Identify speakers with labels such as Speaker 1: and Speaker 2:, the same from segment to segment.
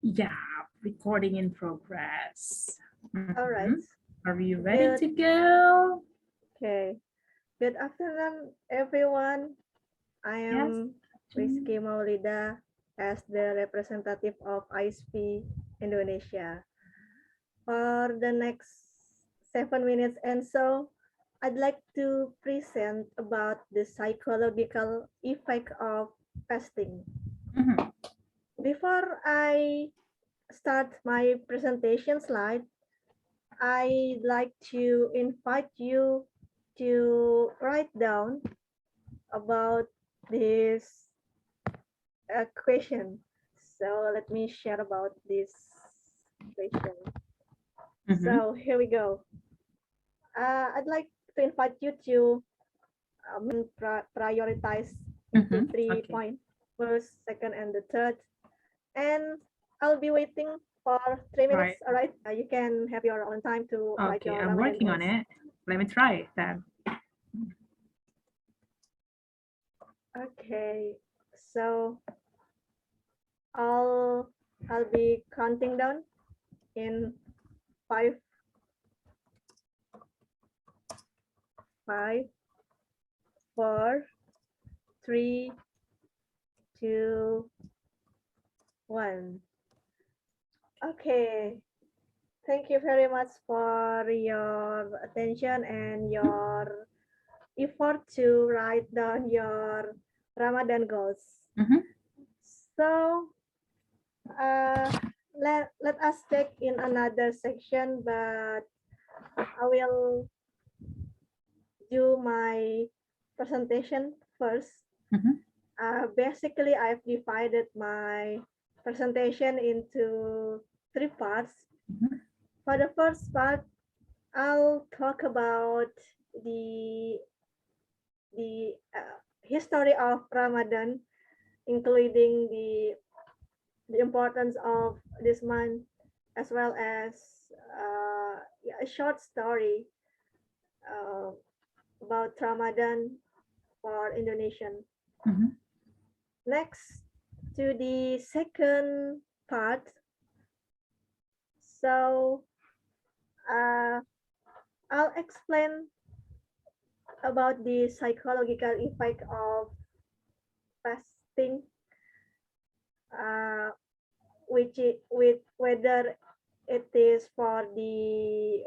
Speaker 1: Yeah, recording in progress.
Speaker 2: All right.
Speaker 1: Are you ready
Speaker 2: Good.
Speaker 1: to go?
Speaker 2: Okay. Good afternoon, everyone. I
Speaker 1: Yes.
Speaker 2: am Rizky Maulida as the representative of ISP Indonesia. For the next 7 minutes and so, I'd like to present about the psychological effect of fasting.
Speaker 1: Mhm.
Speaker 2: Before I start my presentation slide, I'd like to invite you to write down about this question. So let me share about this question. So here we go. I'd like to invite you to prioritize into 3 points: first, second, and the third. And I'll be waiting for 3 minutes.
Speaker 1: Right.
Speaker 2: All right. You can have your own time to write
Speaker 1: Okay,
Speaker 2: your
Speaker 1: I'm
Speaker 2: Ramadan
Speaker 1: working
Speaker 2: goals.
Speaker 1: on it. Let me try it then.
Speaker 2: Okay. So I'll be counting down in five, 4, 3, 2, 1. Okay. Thank you very much for your attention and your effort to write down your Ramadan goals. So let us take in another section, but I will do my presentation first. Basically, I've divided my presentation into 3 parts. For the first part, I'll talk about the history of Ramadan, including the importance of this month, as well as a short story uh, about Ramadan for Indonesian. Next to the second part. So I'll explain about the psychological effect of fasting, with whether it is for the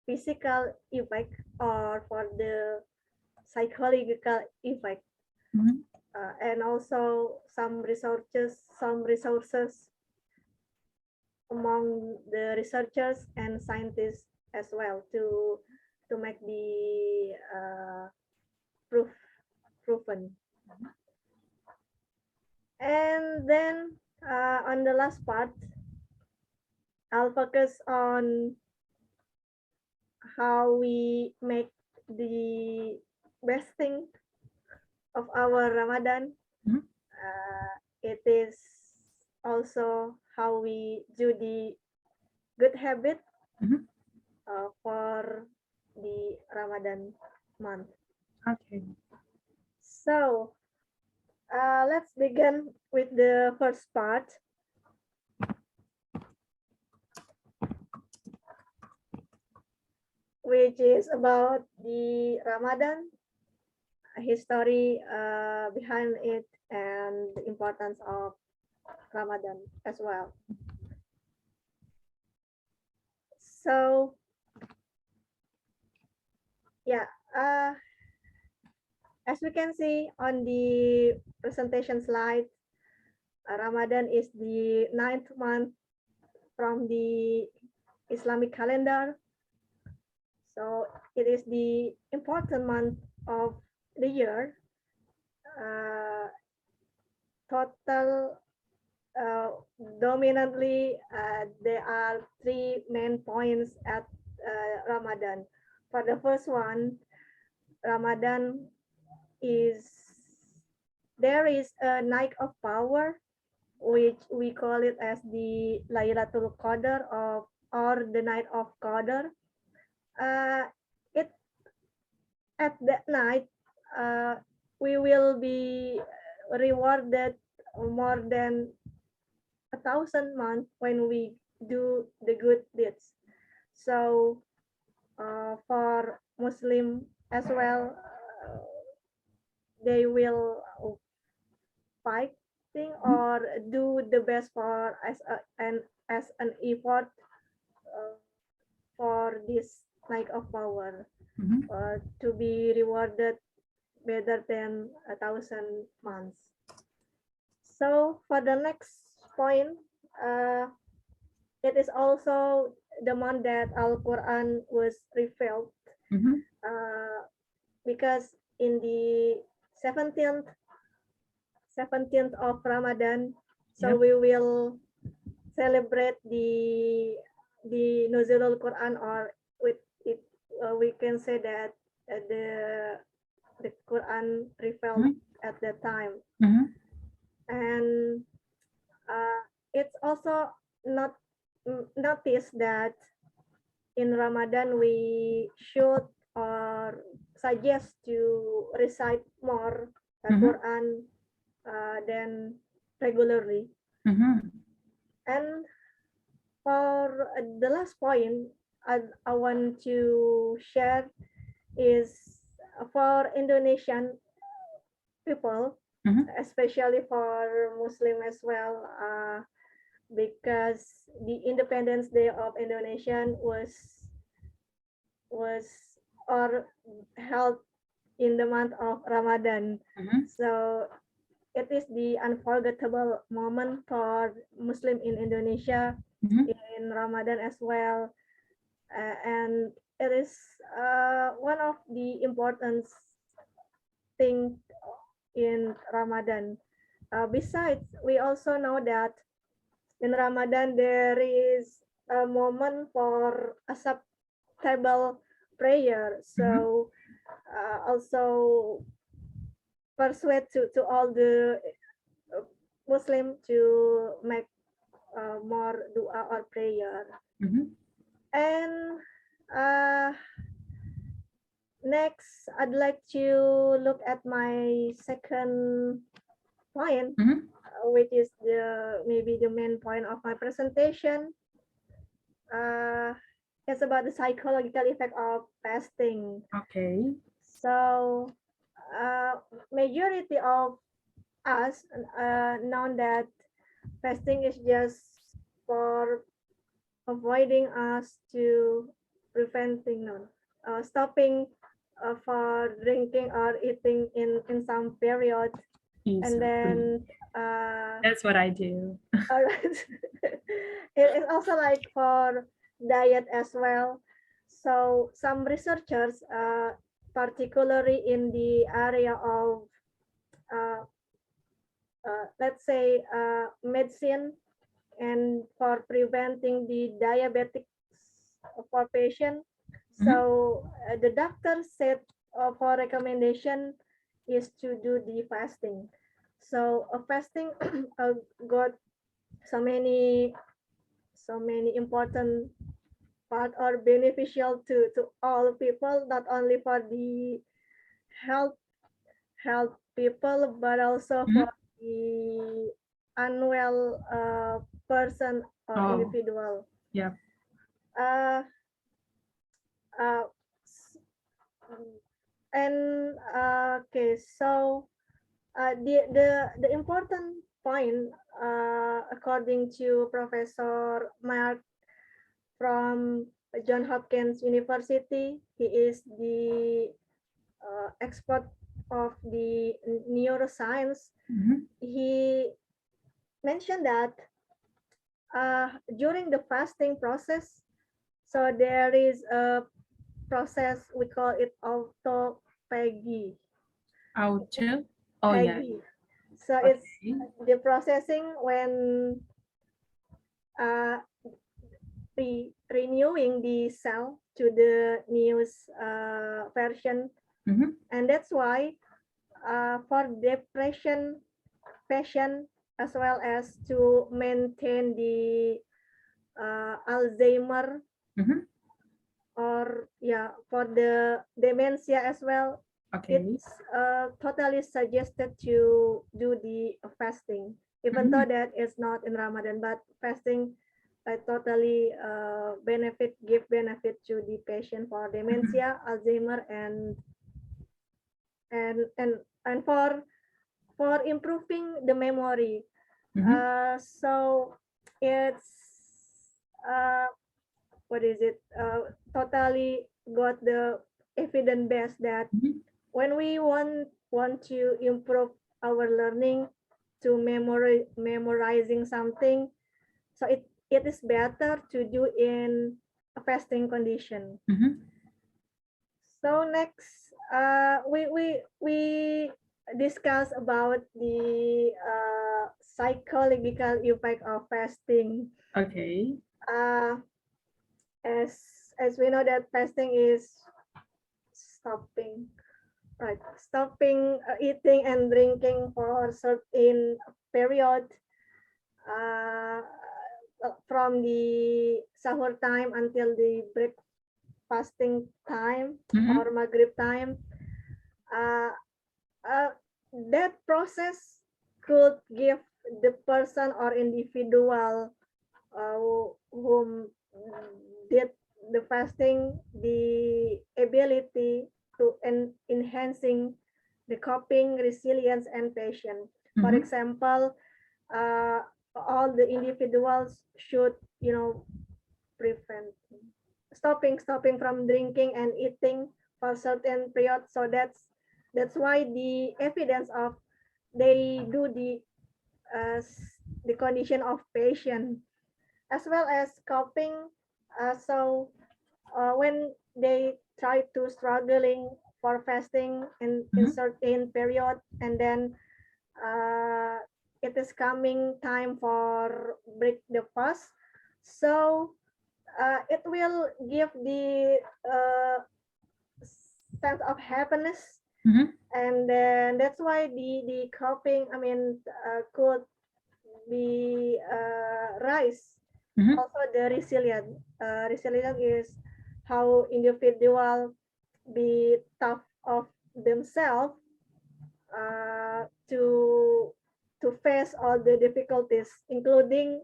Speaker 2: physical effect or for the psychological effect. And also some resources among the researchers and scientists as well to make the proven. And then on the last part, I'll focus on how we make the best thing of our Ramadan. It is also how we do the good habit for the Ramadan month.
Speaker 1: Okay.
Speaker 2: So let's begin with the first part. Which is about the Ramadan, history behind it, and the importance of Ramadan as well. So, yeah, as we can see on the presentation slide, Ramadan is the 9th month from the Islamic calendar. So it is the important month of the year. Total dominantly, there are 3 main points at Ramadan. For the first one, Ramadan is there is a night of power, which we call it as the Laylatul Qadr or the night of Qadr. It at that night, we will be rewarded more than 1,000 months when we do the good deeds. So for Muslim as well, they will fighting or do the best for as an effort for this night of power to be rewarded better than 1,000 months. So for the next point, it is also the month that Al-Quran was revealed, because in the 17th of Ramadan, so
Speaker 1: Yep.
Speaker 2: we will celebrate the Nuzulul Quran, or with it we can say that the Quran revealed at that time. And it's also not noticed that in Ramadan we should or suggest to recite more Quran than regularly. And for the last point I want to share is for Indonesian people, especially for Muslim as well, because the Independence Day of Indonesia was or held in the month of Ramadan. So it is the unforgettable moment for Muslim in Indonesia in Ramadan as well, and it is one of the important thing in Ramadan. Besides, we also know that in Ramadan there is a moment for acceptable prayer. So also persuade to all the Muslim to make more dua or prayer. And next, I'd like to look at my second point, which is maybe the main point of my presentation. It's about the psychological effect of fasting.
Speaker 1: Okay.
Speaker 2: So majority of us know that fasting is just for avoiding us to preventing stopping for drinking or eating in some period. And then
Speaker 1: that's what I do.
Speaker 2: All right. It is also like for diet as well. So some researchers, particularly in the area of let's say medicine and for preventing the diabetic for patient. So the doctor said for recommendation is to do the fasting. So fasting got so many important part or beneficial to all people, not only for the health people, but also for the unwell person or individual.
Speaker 1: Yeah.
Speaker 2: And okay, so the important point, according to Professor Mark from John Hopkins University, he is the expert of the neuroscience. He mentioned that during the fasting process, so there is a process, we call it autophagy.
Speaker 1: Auto? Oh, yeah.
Speaker 2: So it's the processing when renewing the cell to the newest version. And that's why for depression patient, as well as to maintain the Alzheimer, or for the dementia as well.
Speaker 1: Okay.
Speaker 2: It's totally suggested to do the fasting. even though that is not in Ramadan, but fasting totally give benefit to the patient for dementia, Alzheimer, and for improving the memory. So it's what is it? Totally got the evidence base that when we want to improve our learning to memorizing something, so it is better to do in a fasting condition. So next, we discuss about the psychological effect of fasting.
Speaker 1: Okay.
Speaker 2: As we know that fasting is stopping eating and drinking for a certain period, from the sahur time until the breakfasting time or Maghrib time. That process could give the person or individual whom did the fasting the ability to enhancing the coping resilience and patience. For example, all the individuals should prevent stopping from drinking and eating for certain period. So that's why the evidence of they do the condition of patient as well as coping. So when they try to struggling for fasting in certain period, and then it is coming time for break the fast, so it will give the sense of happiness, and then that's why the coping could be rise. Also the resilient is how individual be tough of themselves to face all the difficulties, including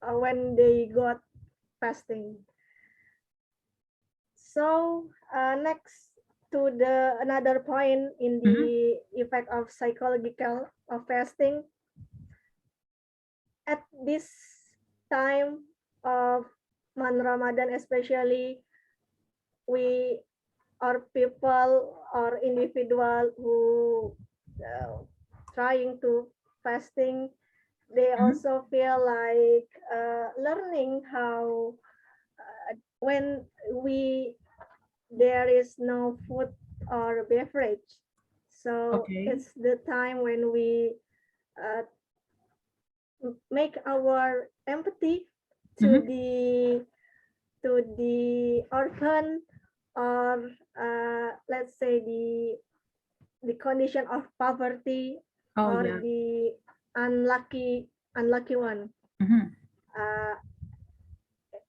Speaker 2: when they got fasting. So next to the another point in the effect of psychological of fasting. At this time of month Ramadan, especially, we are people or individual who trying to fasting. They also feel like learning how when there is no food or beverage. So it's the time when we make our empathy to the orphan, or let's say the condition of poverty, or the unlucky one.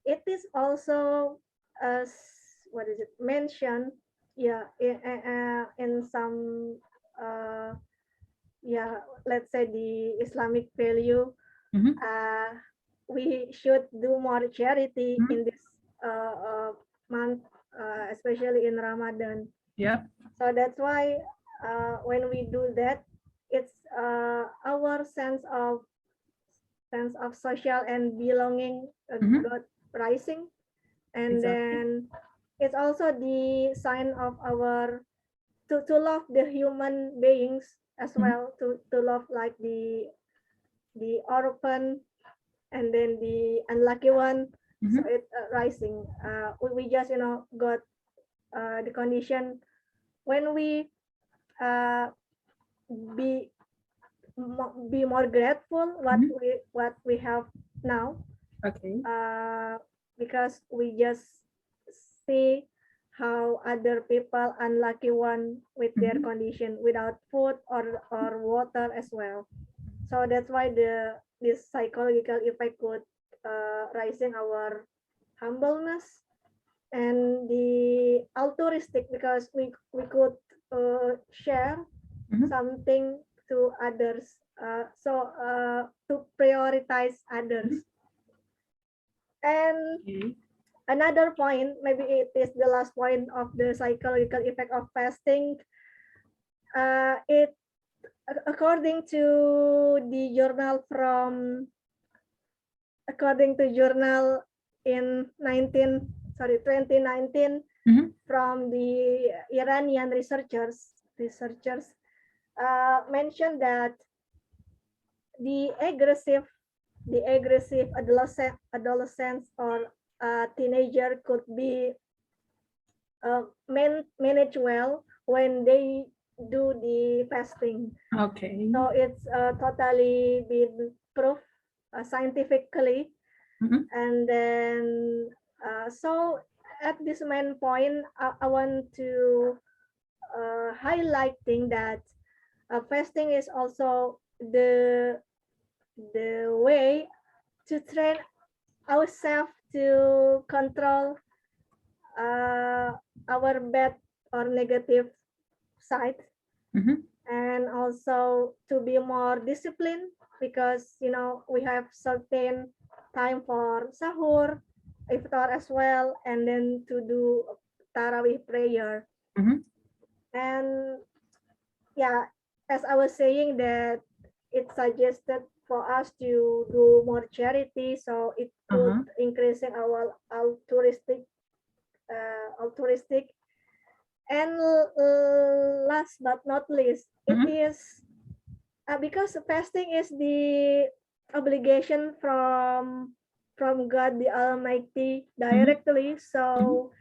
Speaker 2: It is also what is it mentioned, in some let's say the Islamic value. We should do more charity in this month, especially in Ramadan. So that's why when we do that, it's our sense of social and belonging got rising, and then it's also the sign of our to love the human beings as well, to love like the orphan and then the unlucky one. So it rising. We just got the condition when we be more grateful what we have now. Because we just see how other people unlucky one with their condition without food or water as well. So that's why this psychological effect could rising our humbleness and the altruistic, because we could share something to others To prioritize others. And
Speaker 1: Okay.
Speaker 2: another point, maybe it is the last point of the psychological effect of fasting. It according to the journal according to journal in 2019 from the Iranian researchers mentioned that the aggressive adolescents or teenager could be managed well when they do the fasting.
Speaker 1: Okay.
Speaker 2: So it's totally been proved scientifically. And then so at this main point, I want to highlighting that fasting is also the way to train ourselves to control our bad or negative side, and also to be more disciplined, because we have certain time for sahur, iftar as well, and then to do tarawih prayer. And yeah, as I was saying, that it suggested for us to do more charity, so it could increasing our altruistic. And last but not least, it is because fasting is the obligation from God the Almighty directly. So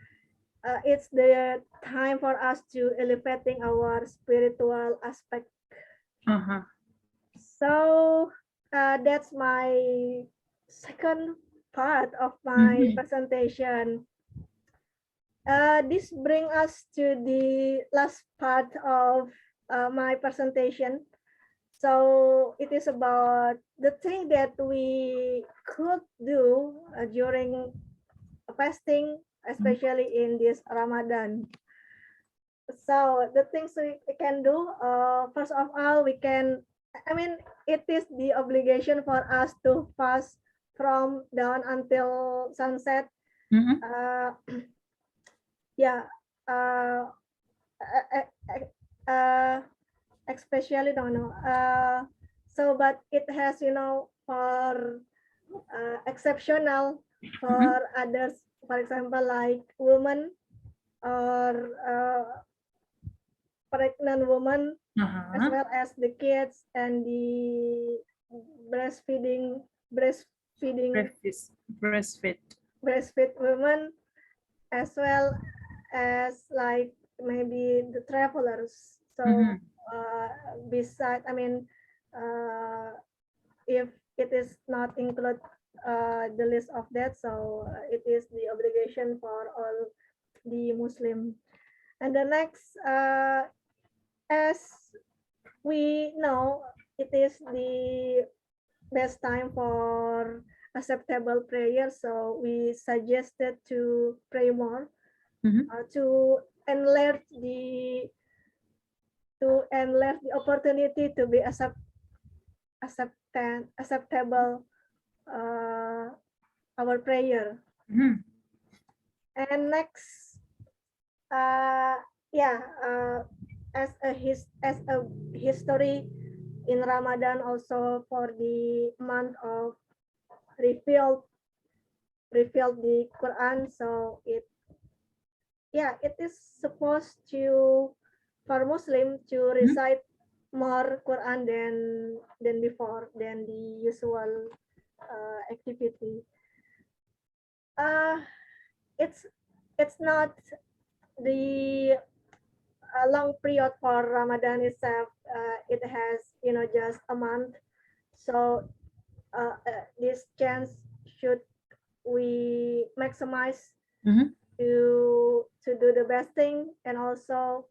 Speaker 2: it's the time for us to elevating our spiritual aspect. So that's my second part of my presentation. This brings us to the last part of my presentation. So it is about the thing that we could do during fasting, especially in this Ramadan. So the things we can do, first of all, it is the obligation for us to fast from dawn until sunset. Especially but it has for exceptional for others, for example, like women or pregnant women, as well as the kids and the breastfeed women, as well as like maybe the travelers. So if it is not include the list of that, so it is the obligation for all the Muslim. And the next, as we know, it is the best time for acceptable prayer, so we suggested to pray more, to enlarge the opportunity to be acceptable our prayer. And next, as a history in Ramadan, also for the month of revealed the Quran, so it is supposed to for Muslim to recite more Quran than before, than the usual activity. It's not the long period for Ramadan itself. It has just a month, so this chance should we maximize to do the best thing, and also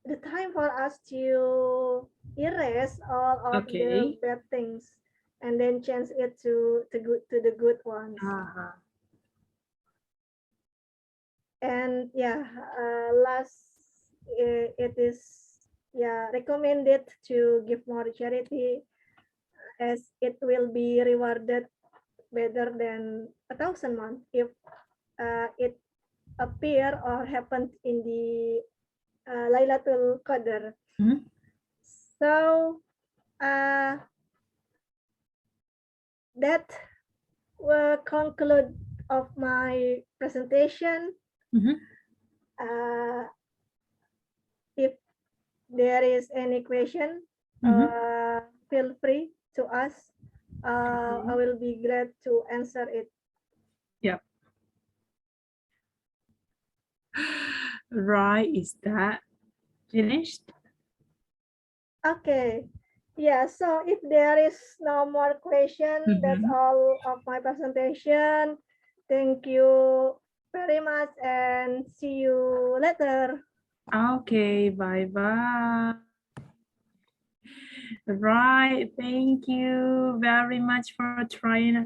Speaker 2: the time for us to erase all of the bad things and then change it to the good ones. And last, it is recommended to give more charity, as it will be rewarded better than 1,000 months if it appear or happened in the Lailatul Qadr.
Speaker 1: Mhm.
Speaker 2: So that will conclude of my presentation.
Speaker 1: Mhm.
Speaker 2: If there is any question, feel free to ask. I will be glad to answer it.
Speaker 1: Yep. Right, is that finished?
Speaker 2: Okay. Yeah, so if there is no more question, that's all of my presentation. Thank you very much and see you later.
Speaker 1: Okay, bye-bye. Right, thank you very much for trying